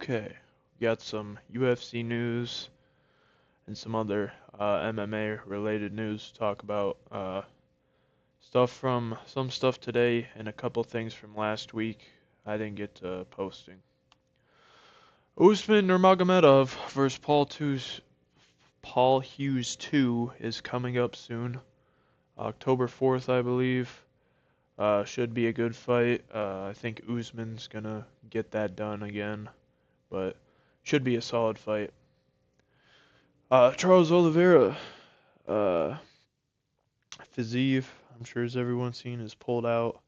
Okay, got some UFC news and some other MMA related news to talk about. Some stuff today and a couple things from last week I didn't get to posting. Usman Nurmagomedov versus Paul Hughes 2 is coming up soon, October 4th, I believe. Should be a good fight. I think Usman's gonna get that done again, but should be a solid fight. Charles Oliveira, uh, Fiziev, I'm sure as everyone's seen, is pulled out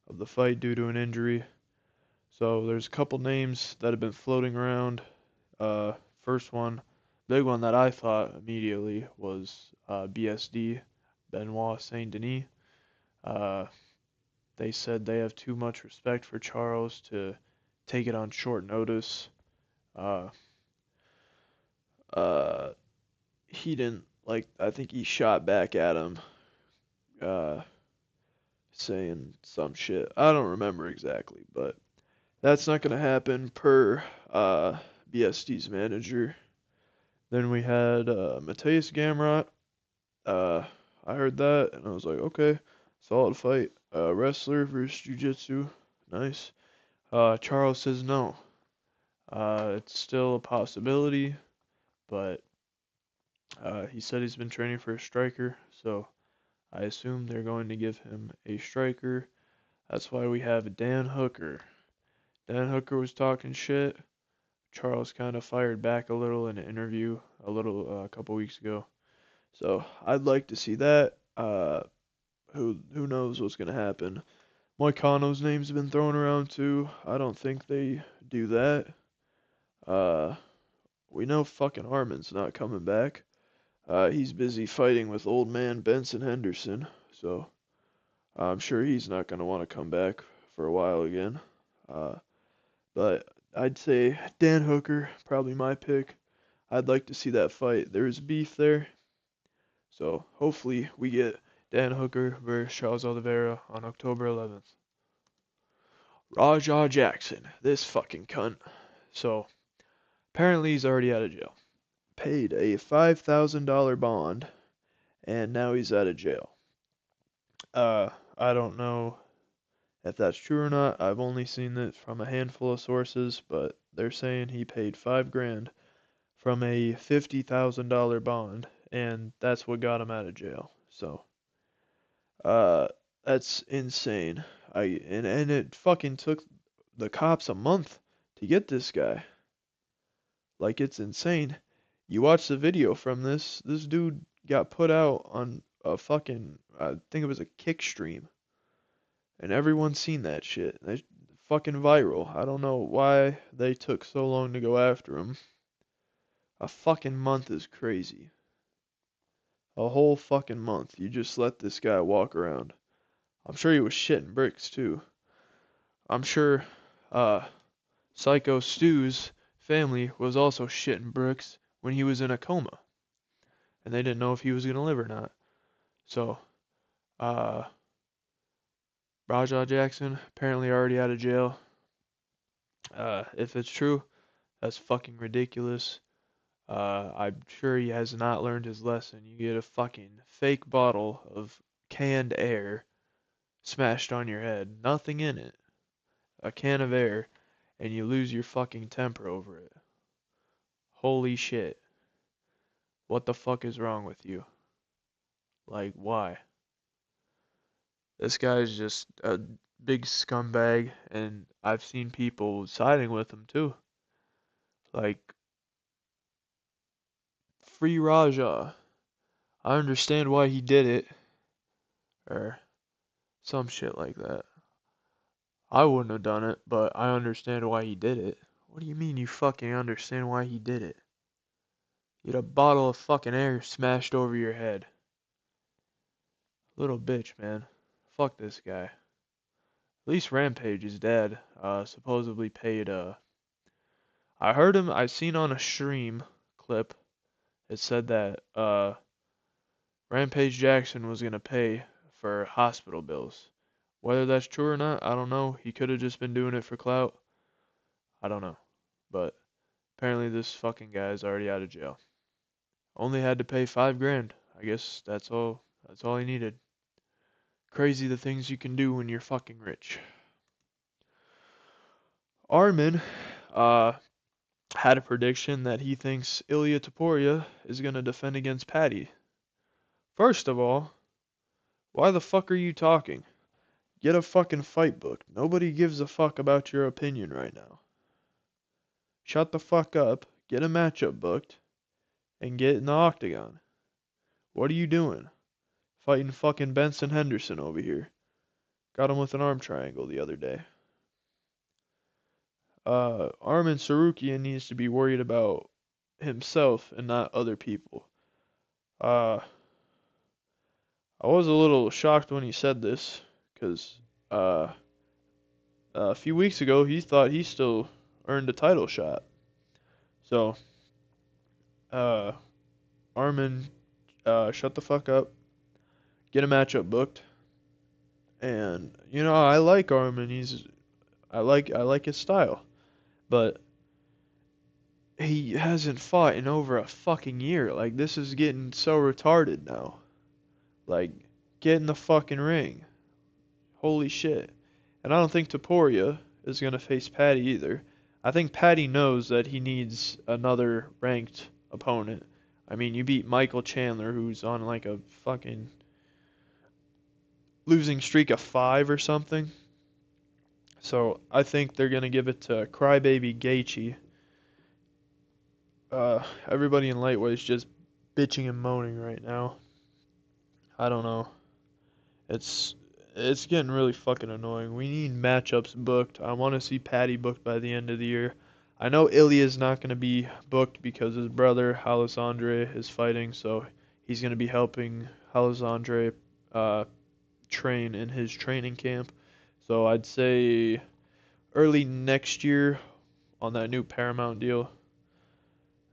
of the fight due to an injury. So there's a couple names that have been floating around. Uh, First one, big one that I thought immediately was BSD, Benoit Saint Denis. Uh, they said they have too much respect for Charles to take it on short notice. Uh, uh, he didn't like. I think he shot back at him. Uh, Saying some shit. I don't remember exactly, but that's not going to happen per BSD's manager. Then we had Mateus Gamrot. Uh, I heard that and I was like, okay, solid fight. Wrestler versus Jiu-Jitsu. Nice. Charles says no. It's still a possibility, but he said he's been training for a striker, so I assume they're going to give him a striker. That's why we have Dan Hooker. Dan Hooker was talking shit. Charles kind of fired back a little in an interview a couple weeks ago. So I'd like to see that. Who knows what's gonna happen? Moicano's name's been thrown around too. I don't think they do that. Uh, we know fucking Harmon's not coming back. He's busy fighting with old man Benson Henderson, so I'm sure he's not gonna want to come back for a while again. Uh, But I'd say Dan Hooker, probably my pick. I'd like to see that fight. There's beef there. So hopefully we get Dan Hooker versus Charles Oliveira on October 11th. Rajah Jackson, this fucking cunt. So apparently he's already out of jail. Paid a $5,000 bond and now he's out of jail. I don't know if that's true or not. I've only seen it from a handful of sources, but they're saying he paid 5 grand from a $50,000 bond, and that's what got him out of jail. So, uh, that's insane. And it fucking took the cops a month to get this guy. Like it's insane. You watch the video from this dude got put out on a fucking I think it was a kick stream, and everyone's seen that shit. They fucking viral. I don't know why they took so long to go after him. A fucking month is crazy. A whole fucking month. You just let this guy walk around. I'm sure he was shitting bricks too. I'm sure uh Psycho Stu's family was also shitting bricks when he was in a coma. And they didn't know if he was gonna live or not. So, uh Rajah Jackson apparently already out of jail. If it's true, that's fucking ridiculous. I'm sure he has not learned his lesson. You get a fucking fake bottle of canned air smashed on your head, nothing in it, a can of air, and you lose your fucking temper over it. Holy shit. What the fuck is wrong with you? Like, why? This guy's just a big scumbag, and I've seen people siding with him too. Like, free Raja. I understand why he did it, or some shit like that. I wouldn't have done it, but I understand why he did it. What do you mean you fucking understand why he did it? You had a bottle of fucking air smashed over your head. Little bitch, man. Fuck this guy. At least Rampage is dead. Supposedly paid, I heard him, I seen on a stream clip, it said that, Rampage Jackson was gonna pay for hospital bills. Whether that's true or not, I don't know. He could have just been doing it for clout. I don't know. But Apparently this fucking guy is already out of jail. Only had to pay 5 grand. I guess that's all. That's all he needed. Crazy the things you can do when you're fucking rich. Armin, uh, had a prediction that he thinks Ilya Taporia is gonna defend against Paddy. First of all, why the fuck are you talking? Get a fucking fight booked. Nobody gives a fuck about your opinion right now. Shut the fuck up, get a matchup booked, and get in the octagon. What are you doing? Fighting fucking Benson Henderson over here. Got him with an arm triangle the other day. Armin Sarukian needs to be worried about himself and not other people. Uh, I was a little shocked when he said this, because uh, a few weeks ago he thought he still earned a title shot. So, uh, Armin, shut the fuck up, get a matchup booked, and I like Armin. I like his style, but he hasn't fought in over a fucking year. Like, this is getting so retarded now. Like, get in the fucking ring. Holy shit. And I don't think Taporia is going to face Paddy either. I think Paddy knows that he needs another ranked opponent. I mean, you beat Michael Chandler, who's on like a fucking losing streak of 5 or something. So I think they're going to give it to Crybaby Gaethje. Everybody in lightweight is just bitching and moaning right now. I don't know. It's it's getting really fucking annoying. We need matchups booked. I want to see Paddy booked by the end of the year. I know Ilya's not going to be booked because his brother Alessandre is fighting, so he's going to be helping Alessandre train in his training camp. So I'd say early next year on that new Paramount deal.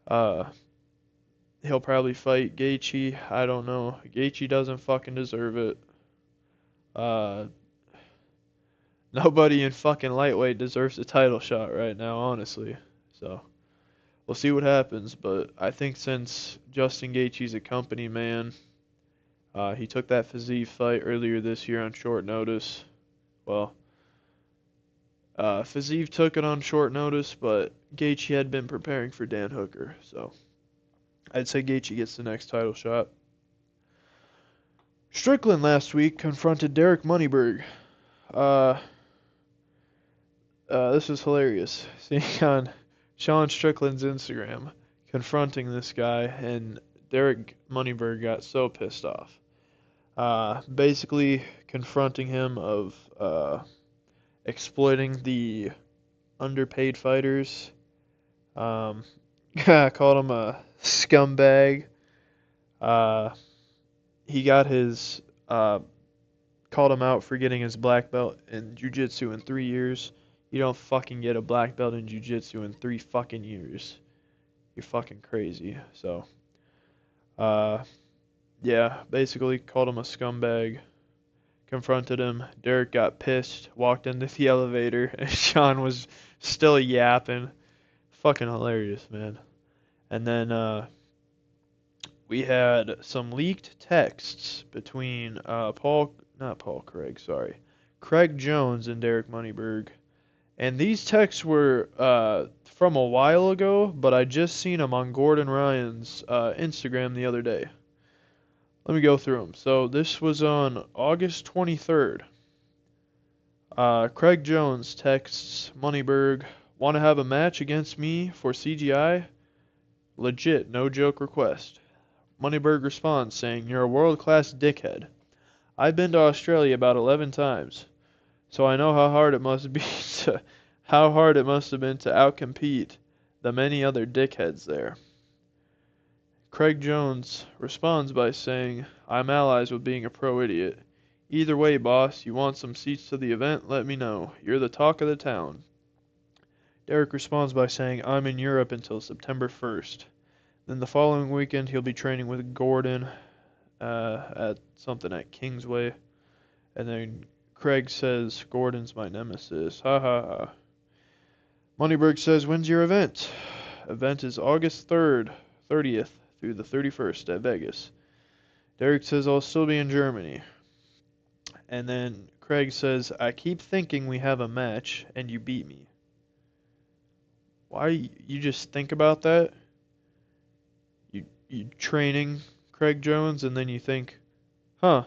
Uh, he'll probably fight Gaethje. I don't know. Gaethje doesn't fucking deserve it. Uh, Nobody in fucking lightweight deserves a title shot right now, honestly. So we'll see what happens. But I think since Justin Gaethje's a company man, he took that Fiziev fight earlier this year on short notice. Well, Fiziev took it on short notice, but Gaethje had been preparing for Dan Hooker. So I'd say Gaethje gets the next title shot. Strickland last week confronted Derek Moneyberg. This was hilarious. Seeing on Sean Strickland's Instagram confronting this guy, and Derek Moneyberg got so pissed off. Basically confronting him of exploiting the underpaid fighters. Called him a scumbag. He got his called him out for getting his black belt in jiu-jitsu in 3 years. You don't fucking get a black belt in jiu-jitsu in 3 fucking years. You're fucking crazy. So, yeah, basically called him a scumbag. Confronted him. Derek got pissed, walked into the elevator, and Sean was still yapping. Fucking hilarious, man. And then, we had some leaked texts between Craig Jones and Derek Moneyberg. And these texts were from a while ago, but I just seen them on Gordon Ryan's Instagram the other day. Let me go through them. So this was on August 23rd. Craig Jones texts Moneyberg, "Want to have a match against me for CGI? Legit, no joke request." Moneyberg responds saying, "You're a world-class dickhead. I've been to Australia about 11 times. So I know how hard it must be how hard it must have been to outcompete the many other dickheads there." Craig Jones responds by saying, "I'm allies with being a pro idiot. Either way, boss, you want some seats to the event? Let me know. You're the talk of the town." Derek responds by saying, "I'm in Europe until September 1st. Then the following weekend he'll be training with Gordon at something at Kingsway." And then Craig says, "Gordon's my nemesis. Ha ha ha." Moneyberg says, "When's your event?" Event is August 3rd, 30th through the 31st at Vegas. Derek says I'll still be in Germany. And then Craig says, I keep thinking we have a match and you beat me. Why you just think about that? You training Craig Jones and then you think, huh,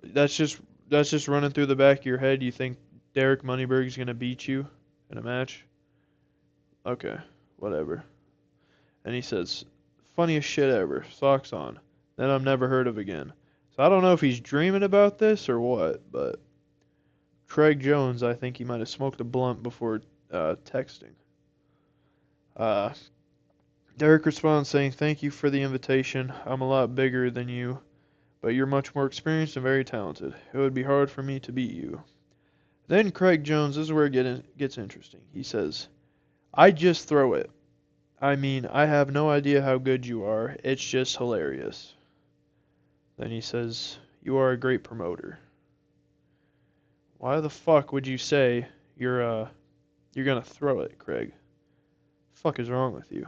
that's just running through the back of your head. You think Derek Moneyberg's gonna beat you in a match? Okay, whatever. And he says, funniest shit ever, socks on. Then I'm never heard of again. So I don't know if he's dreaming about this or what, but Craig Jones, I think he might have smoked a blunt before texting. Uh, Derek responds saying, thank you for the invitation. I'm a lot bigger than you, but you're much more experienced and very talented. It would be hard for me to beat you. Then Craig Jones, this is where it gets interesting. He says, I just throw it. I mean, I have no idea how good you are. It's just hilarious. Then he says, you are a great promoter. Why the fuck would you say you're gonna throw it, Craig? Fuck is wrong with you?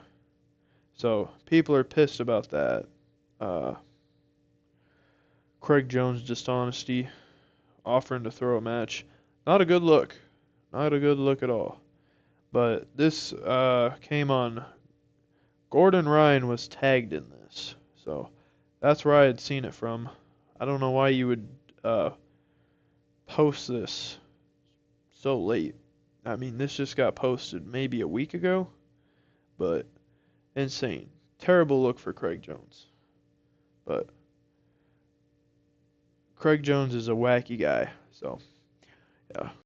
So people are pissed about that. Uh, Craig Jones' dishonesty, offering to throw a match. Not a good look. Not a good look at all. But this came on. Gordon Ryan was tagged in this. So that's where I had seen it from. I don't know why you would post this so late. I mean, this just got posted maybe a week ago. But insane. Terrible look for Craig Jones. But Craig Jones is a wacky guy. So, yeah.